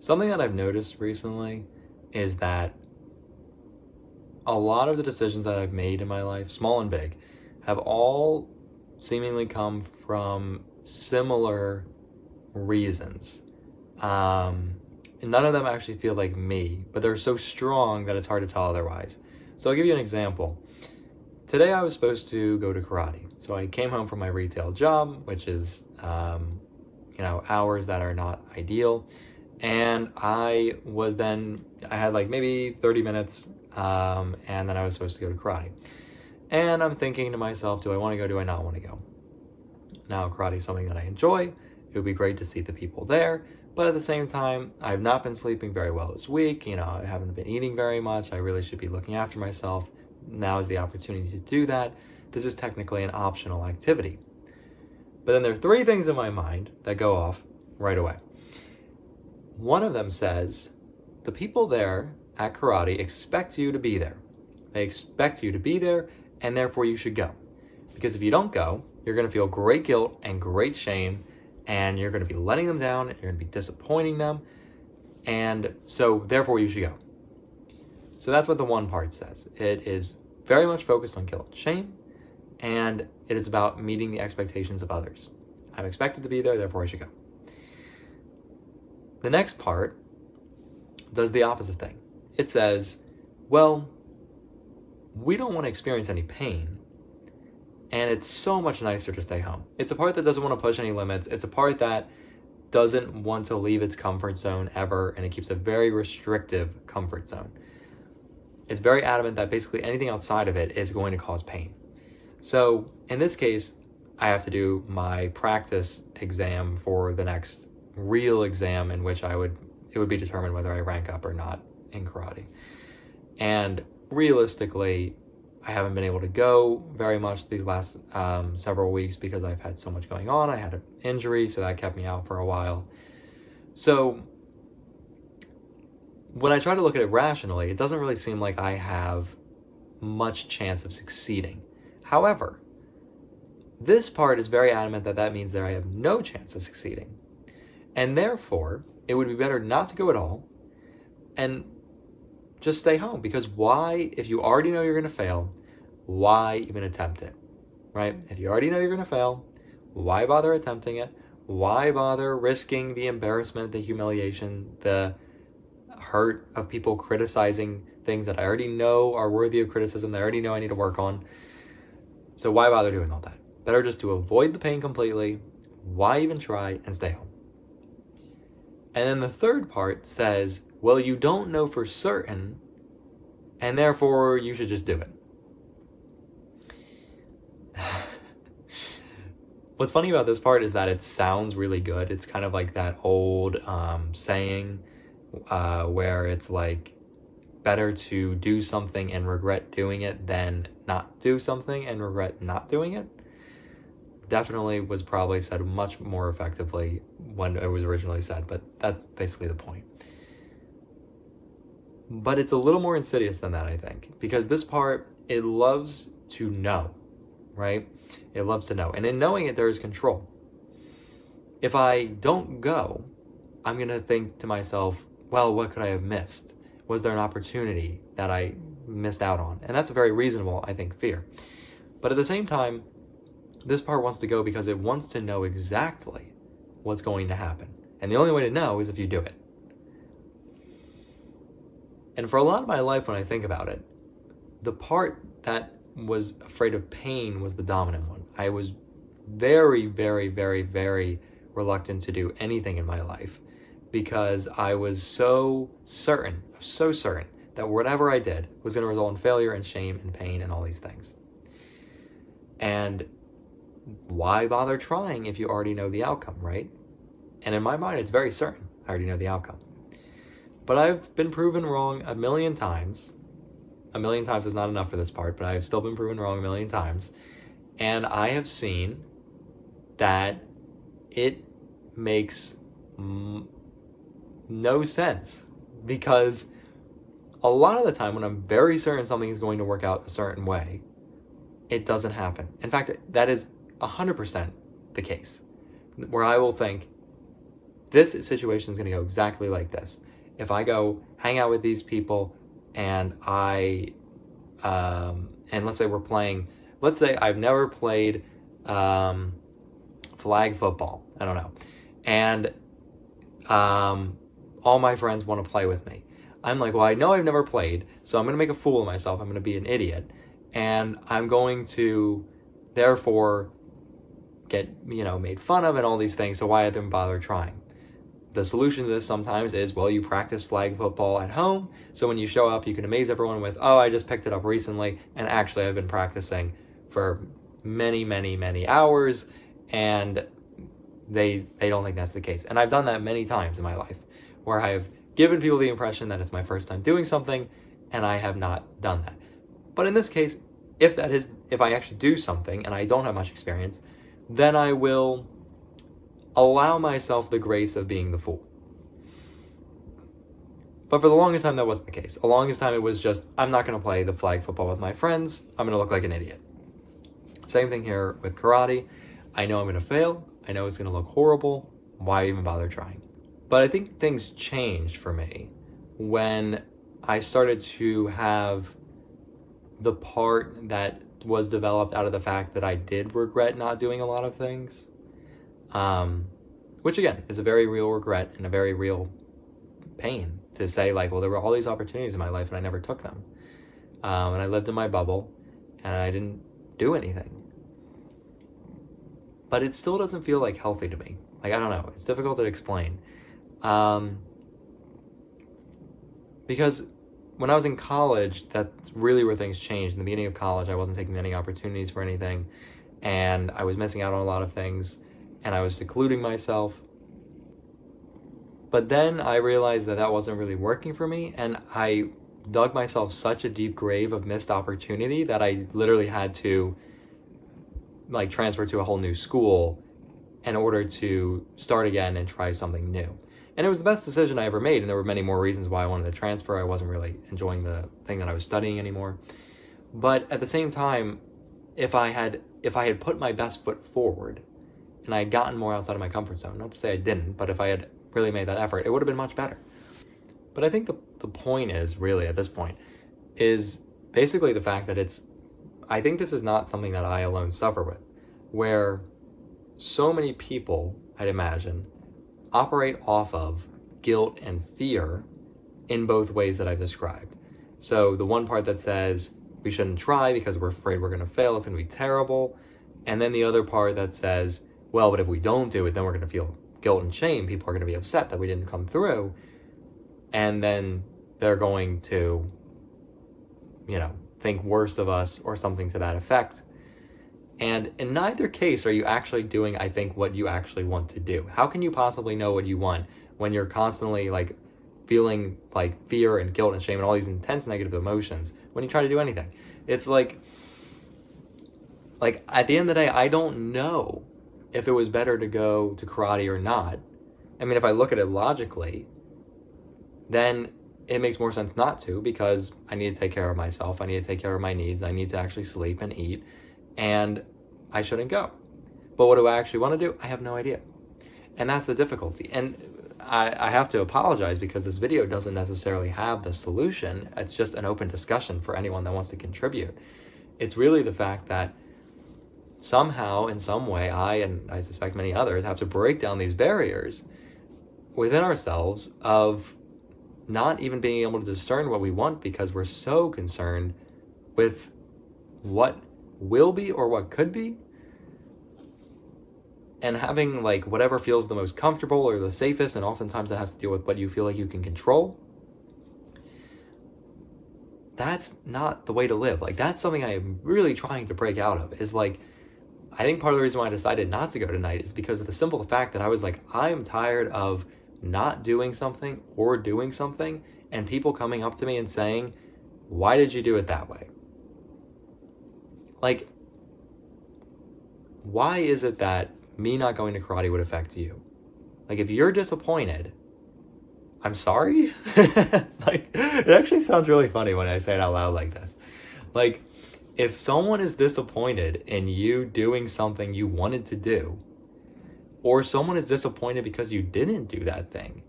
Something that I've noticed recently is that a lot of the decisions that I've made in my life, small and big, have all seemingly come from similar reasons. None of them actually feel like me, but they're so strong that it's hard to tell otherwise. So I'll give you an example. Today I was supposed to go to karate. So I came home from my retail job, which is, hours that are not ideal. And I had like maybe 30 minutes, and then I was supposed to go to karate. And I'm thinking to myself, do I want to go? Do I not want to go? Now, karate is something that I enjoy. It would be great to see the people there. But at the same time, I've not been sleeping very well this week. I haven't been eating very much. I really should be looking after myself. Now is the opportunity to do that. This is technically an optional activity. But then there are three things in my mind that go off right away. One of them says, the people there at karate expect you to be there. They expect you to be there, and therefore you should go. Because if you don't go, you're going to feel great guilt and great shame, and you're going to be letting them down, and you're going to be disappointing them, and so therefore you should go. So that's what the one part says. It is very much focused on guilt and shame, and it is about meeting the expectations of others. I'm expected to be there, therefore I should go. The next part does the opposite thing. It says, well, we don't want to experience any pain, and it's so much nicer to stay home. It's a part that doesn't want to push any limits. It's a part that doesn't want to leave its comfort zone ever, and it keeps a very restrictive comfort zone. It's very adamant that basically anything outside of it is going to cause pain. So in this case, I have to do my practice exam for the next real exam in which it would be determined whether I rank up or not in karate. And realistically, I haven't been able to go very much these last several weeks because I've had so much going on. I had an injury, so that kept me out for a while. So when I try to look at it rationally, it doesn't really seem like I have much chance of succeeding. However, this part is very adamant that means that I have no chance of succeeding. And therefore, it would be better not to go at all and just stay home. Because why, if you already know you're going to fail, why even attempt it, right? If you already know you're going to fail, why bother attempting it? Why bother risking the embarrassment, the humiliation, the hurt of people criticizing things that I already know are worthy of criticism, that I already know I need to work on? So why bother doing all that? Better just to avoid the pain completely. Why even try, and stay home? And then the third part says, well, you don't know for certain, and therefore you should just do it. What's funny about this part is that it sounds really good. It's kind of like that old saying where it's like, better to do something and regret doing it than not do something and regret not doing it. Definitely was probably said much more effectively when it was originally said, but that's basically the point. But it's a little more insidious than that, I think, because this part, it loves to know, right? It loves to know. And in knowing it, there is control. If I don't go, I'm going to think to myself, well, what could I have missed? Was there an opportunity that I missed out on? And that's a very reasonable, I think, fear. But at the same time, this part wants to go because it wants to know exactly what's going to happen. And the only way to know is if you do it. And for a lot of my life, when I think about it, the part that was afraid of pain was the dominant one. I was very, very, very, very reluctant to do anything in my life because I was so certain that whatever I did was going to result in failure and shame and pain and all these things. And why bother trying if you already know the outcome, right? And in my mind, it's very certain. I already know the outcome. But I've been proven wrong a million times. A million times is not enough for this part, but I've still been proven wrong a million times. And I have seen that it makes no sense, because a lot of the time when I'm very certain something is going to work out a certain way, it doesn't happen. In fact, that is 100% the case, where I will think, this situation is going to go exactly like this. If I go hang out with these people and and let's say we're playing, let's say I've never played flag football, I don't know, and all my friends want to play with me. I'm like, well, I know I've never played, so I'm going to make a fool of myself. I'm going to be an idiot, and I'm going to therefore get, made fun of and all these things, so why even bother trying? The solution to this sometimes is, well, you practice flag football at home, so when you show up, you can amaze everyone with, oh, I just picked it up recently, and actually I've been practicing for many, many, many hours, and they don't think that's the case. And I've done that many times in my life, where I've given people the impression that it's my first time doing something, and I have not done that. But in this case, if I actually do something and I don't have much experience, then I will allow myself the grace of being the fool. But for the longest time, that wasn't the case. The longest time, it was just, I'm not going to play the flag football with my friends. I'm going to look like an idiot. Same thing here with karate. I know I'm going to fail. I know it's going to look horrible. Why even bother trying? But I think things changed for me when I started to have the part that was developed out of the fact that I did regret not doing a lot of things. Which again is a very real regret and a very real pain to say, like, well, there were all these opportunities in my life and I never took them. And I lived in my bubble and I didn't do anything. But it still doesn't feel like healthy to me. Like, I don't know. It's difficult to explain. Because when I was in college, that's really where things changed. In the beginning of college, I wasn't taking any opportunities for anything, and I was missing out on a lot of things, and I was secluding myself. But then I realized that wasn't really working for me, and I dug myself such a deep grave of missed opportunity that I literally had to transfer to a whole new school in order to start again and try something new. And it was the best decision I ever made, and there were many more reasons why I wanted to transfer. I wasn't really enjoying the thing that I was studying anymore. But at the same time, if I had put my best foot forward and I had gotten more outside of my comfort zone, not to say I didn't, but if I had really made that effort, it would have been much better. But I think the point is, really, at this point, is basically the fact that I think this is not something that I alone suffer with, where so many people, I'd imagine, operate off of guilt and fear in both ways that I've described. So the one part that says we shouldn't try because we're afraid we're going to fail, it's going to be terrible. And then the other part that says, well, but if we don't do it, then we're going to feel guilt and shame. People are going to be upset that we didn't come through. And then they're going to, think worse of us or something to that effect. And in neither case are you actually doing, I think, what you actually want to do. How can you possibly know what you want when you're constantly feeling fear and guilt and shame and all these intense negative emotions when you try to do anything? It's like at the end of the day, I don't know if it was better to go to karate or not. I mean, if I look at it logically, then it makes more sense not to, because I need to take care of myself. I need to take care of my needs. I need to actually sleep and eat. And I shouldn't go. But what do I actually want to do? I have no idea. And that's the difficulty. And I have to apologize because this video doesn't necessarily have the solution. It's just an open discussion for anyone that wants to contribute. It's really the fact that somehow, in some way, and I suspect many others, have to break down these barriers within ourselves of not even being able to discern what we want because we're so concerned with what will be or what could be, and having whatever feels the most comfortable or the safest, and oftentimes that has to deal with what you feel like you can control. That's not the way to live. That's something I am really trying to break out of, is I think part of the reason why I decided not to go tonight is because of the simple fact that I was I am tired of not doing something or doing something and people coming up to me and saying, why did you do it that way? Why is it that me not going to karate would affect you? If you're disappointed, I'm sorry. It actually sounds really funny when I say it out loud like this. If someone is disappointed in you doing something you wanted to do, or someone is disappointed because you didn't do that thing,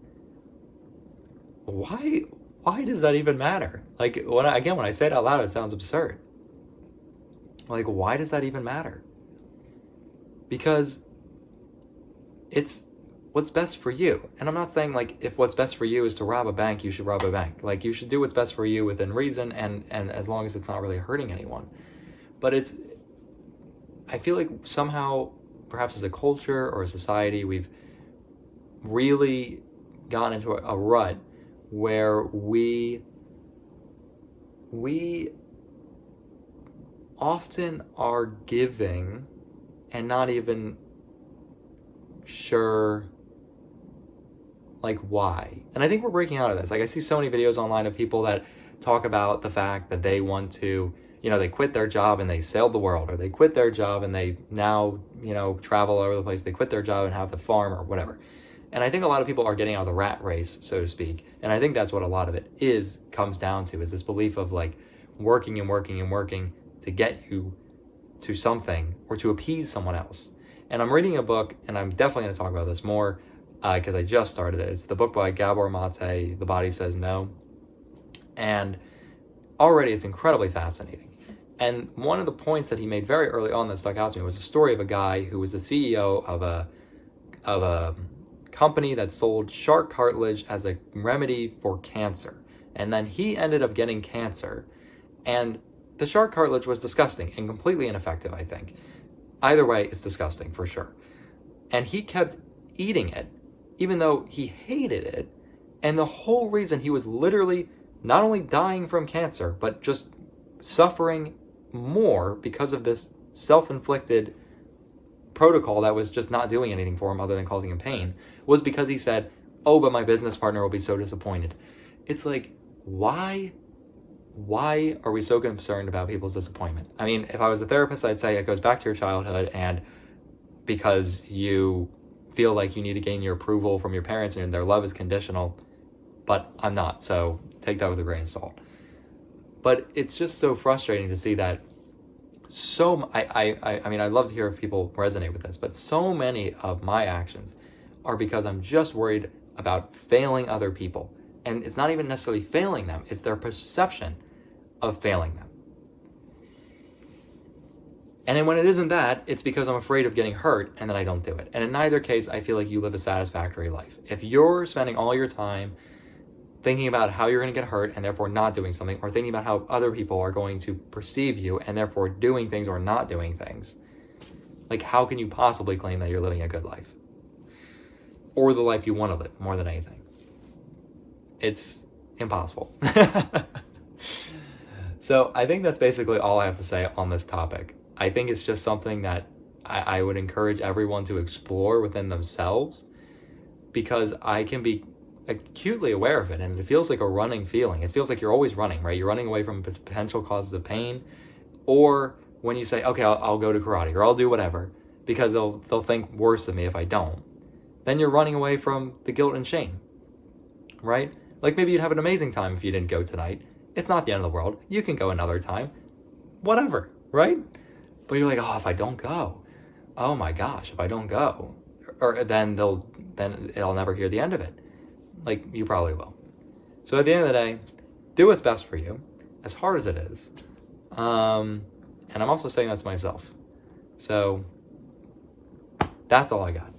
why does that even matter? Like, when I say it out loud, it sounds absurd. Like, why does that even matter? Because it's what's best for you. And I'm not saying, like, if what's best for you is to rob a bank, you should rob a bank. Like, you should do what's best for you within reason, and as long as it's not really hurting anyone. But I feel like somehow, perhaps as a culture or a society, we've really gotten into a rut where we often are giving and not even sure, like, why. And I think we're breaking out of this. Like, I see so many videos online of people that talk about the fact that they want to, they quit their job and they sailed the world, or they quit their job and they now, travel all over the place. They quit their job and have the farm or whatever. And I think a lot of people are getting out of the rat race, so to speak. And I think that's what a lot of it comes down to, is this belief of, like, working and working and working to get you to something or to appease someone else. And I'm reading a book, and I'm definitely going to talk about this more because I just started it. It's the book by Gabor Mate, The Body Says No. And already it's incredibly fascinating. And one of the points that he made very early on that stuck out to me was a story of a guy who was the CEO of a company that sold shark cartilage as a remedy for cancer. And then he ended up getting cancer. And the shark cartilage was disgusting and completely ineffective, I think. Either way, it's disgusting for sure. And he kept eating it, even though he hated it. And the whole reason he was literally not only dying from cancer, but just suffering more because of this self-inflicted protocol that was just not doing anything for him other than causing him pain, was because he said, oh, but my business partner will be so disappointed. It's like, why are we so concerned about people's disappointment? I mean, if I was a therapist, I'd say it goes back to your childhood, and because you feel like you need to gain your approval from your parents and their love is conditional, but I'm not, so take that with a grain of salt. But it's just so frustrating to see that I mean, I'd love to hear if people resonate with this, but so many of my actions are because I'm just worried about failing other people. And it's not even necessarily failing them, it's their perception of failing them. And then when it isn't that, it's because I'm afraid of getting hurt and then I don't do it. And in neither case, I feel like you live a satisfactory life. If you're spending all your time thinking about how you're going to get hurt and therefore not doing something, or thinking about how other people are going to perceive you and therefore doing things or not doing things, like, how can you possibly claim that you're living a good life? Or the life you want to live, more than anything. It's impossible. So I think that's basically all I have to say on this topic. I think it's just something that I would encourage everyone to explore within themselves, because I can be acutely aware of it, and it feels like a running feeling. It feels like you're always running, right? You're running away from potential causes of pain, or when you say, okay, I'll go to karate, or I'll do whatever, because they'll think worse of me if I don't. Then you're running away from the guilt and shame, right? Like, maybe you'd have an amazing time if you didn't go tonight. It's not the end of the world. You can go another time. Whatever, right? But you're like, oh, if I don't go, oh my gosh, if I don't go, or then I'll never hear the end of it. Like, you probably will. So at the end of the day, do what's best for you, as hard as it is. And I'm also saying that to myself. So that's all I got.